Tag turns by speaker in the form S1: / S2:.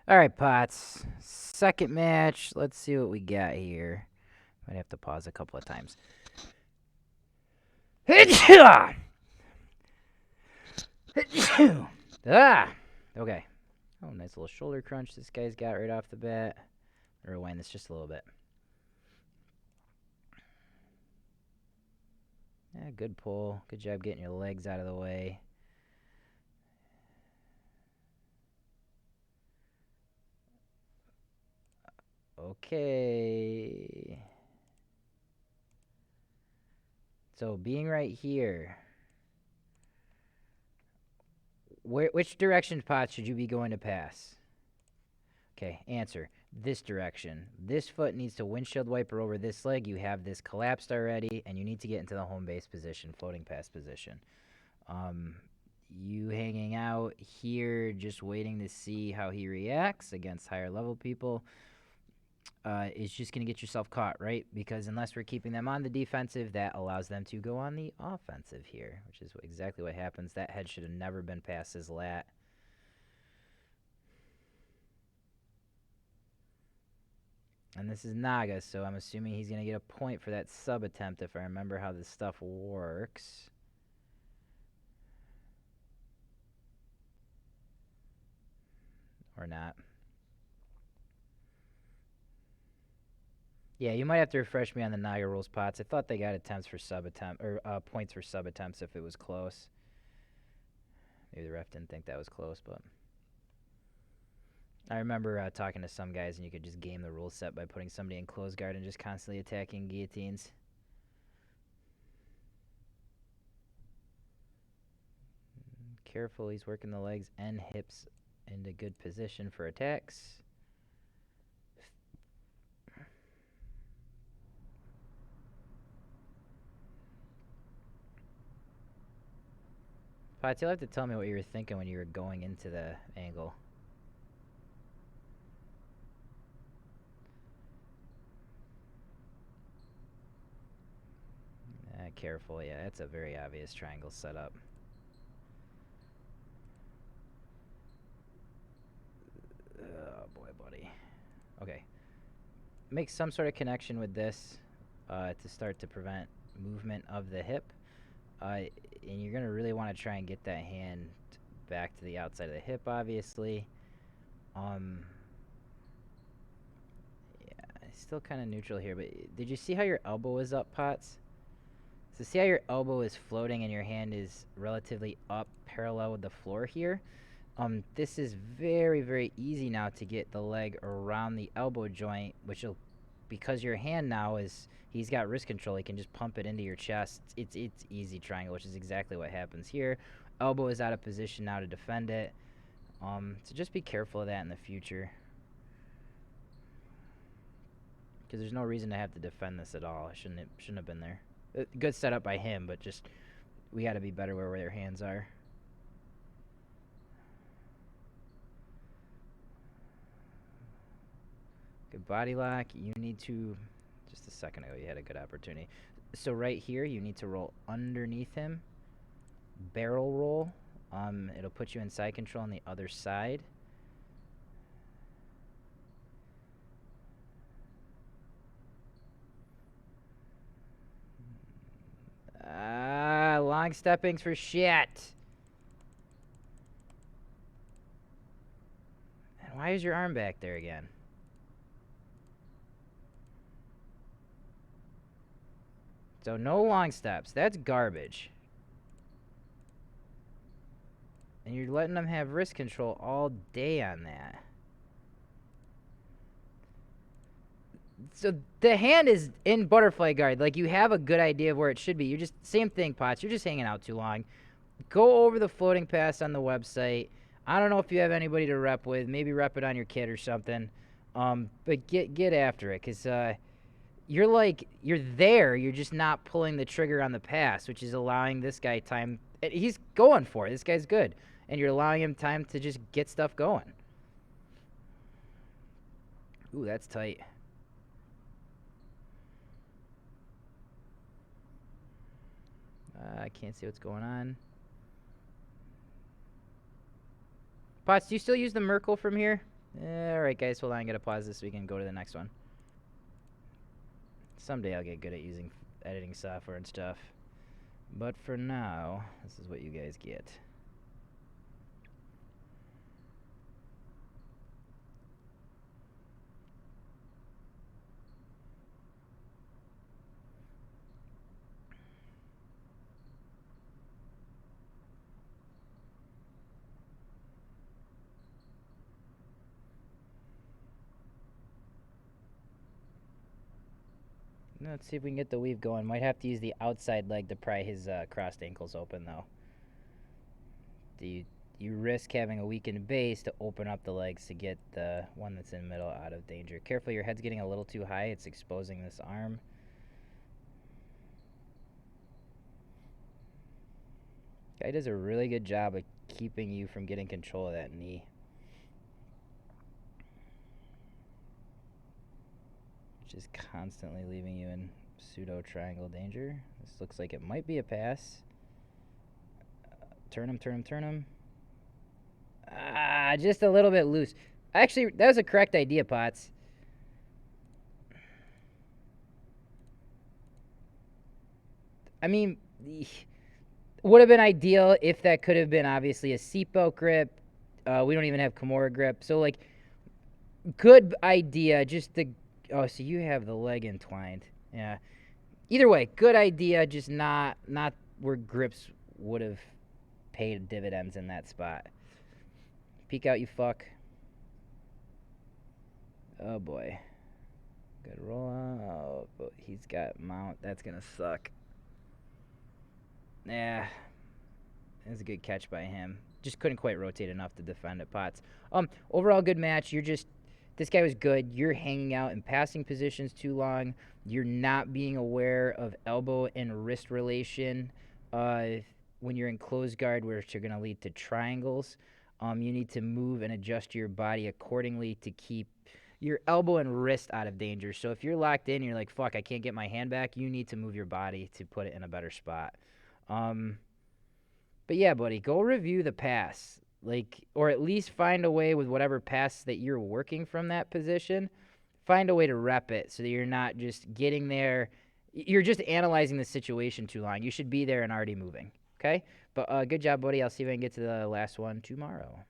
S1: All right, Pots. Second match. Let's see what we got here. Might have to pause a couple of times. Ah! Okay. Oh, nice little shoulder crunch this guy's got right off the bat. Rewind this just a little bit. Yeah, good pull. Good job getting your legs out of the way. Okay. So being right here, which direction, Pot, should you be going to pass? Okay, answer. This direction. This foot needs to windshield wiper over this leg. You have this collapsed already, and you need to get into the home base position, floating pass position. You hanging out here, just waiting to see how he reacts against higher level people, is just going to get yourself caught, right? Because unless we're keeping them on the defensive, that allows them to go on the offensive here, which is exactly what happens. That head should have never been past his lat. And this is Naga, so I'm assuming he's going to get a point for that sub attempt if I remember how this stuff works. Or not. Yeah, you might have to refresh me on the Naga rules, Pots. I thought they got attempts for sub attempt or points for sub attempts if it was close. Maybe the ref didn't think that was close, but I remember talking to some guys, and you could just game the rule set by putting somebody in close guard and just constantly attacking guillotines. Careful, he's working the legs and hips into good position for attacks. Potts, you'll have to tell me what you were thinking when you were going into the angle. Careful, yeah, that's a very obvious triangle setup. Oh boy, buddy. Okay. Make some sort of connection with this to start to prevent movement of the hip. And you're going to really want to try and get that hand back to the outside of the hip, obviously. Yeah, still kind of neutral here, but did you see how your elbow is up, Potts? So see how your elbow is floating and your hand is relatively up parallel with the floor here? This is very, very easy now to get the leg around the elbow joint, which will, because your hand now is, he's got wrist control, he can just pump it into your chest. It's easy triangle, which is exactly what happens here. Elbow is out of position now to defend it. So just be careful of that in the future. Because there's no reason to have to defend this at all. It shouldn't have been there. Good setup by him, but just we got to be better where their hands are. Good body lock. You need to, just a second ago you had a good opportunity. So right here you need to roll underneath him. Barrel roll. It'll put you in side control on the other side. Long steppings for shit. And why is your arm back there again? So no long steps. That's garbage. And you're letting them have wrist control all day on that. So the hand is in butterfly guard. Like, you have a good idea of where it should be. You're just, same thing, Potts. You're just hanging out too long. Go over the floating pass on the website. I don't know if you have anybody to rep with. Maybe rep it on your kid or something. But get after it, because you're there. You're just not pulling the trigger on the pass, which is allowing this guy time. He's going for it. This guy's good. And you're allowing him time to just get stuff going. Ooh, that's tight. I can't see what's going on. Potts, do you still use the Merkle from here? Alright, guys, hold on. I gotta pause this so we can go to the next one. Someday I'll get good at using editing software and stuff. But for now, this is what you guys get. Let's see if we can get the weave going. Might have to use the outside leg to pry his crossed ankles open, though. You risk having a weakened base to open up the legs to get the one that's in the middle out of danger. Careful, your head's getting a little too high. It's exposing this arm. Guy does a really good job of keeping you from getting control of that knee. Which is constantly leaving you in pseudo triangle danger. This looks like it might be a pass. Turn him, turn him, turn him. Ah, just a little bit loose. Actually, that was a correct idea, Potts. I mean, would have been ideal if that could have been obviously a seatbelt grip. We don't even have Kimura grip. So, like, good idea. Just the... Oh, so you have the leg entwined. Yeah. Either way, good idea. Just not where grips would have paid dividends in that spot. Peek out, you fuck. Oh, boy. Good roll out. But he's got mount. That's going to suck. Yeah. That's a good catch by him. Just couldn't quite rotate enough to defend it, Potts. Overall, good match. You're just... This guy was good. You're hanging out in passing positions too long. You're not being aware of elbow and wrist relation when you're in closed guard, which are going to lead to triangles. You need to move and adjust your body accordingly to keep your elbow and wrist out of danger. So if you're locked in, you're like, fuck, I can't get my hand back, you need to move your body to put it in a better spot. But yeah, buddy, go review the pass. Like, or at least find a way with whatever pass that you're working from that position, find a way to rep it so that you're not just getting there. You're just analyzing the situation too long. You should be there and already moving, okay? But good job, buddy. I'll see if I can get to the last one tomorrow.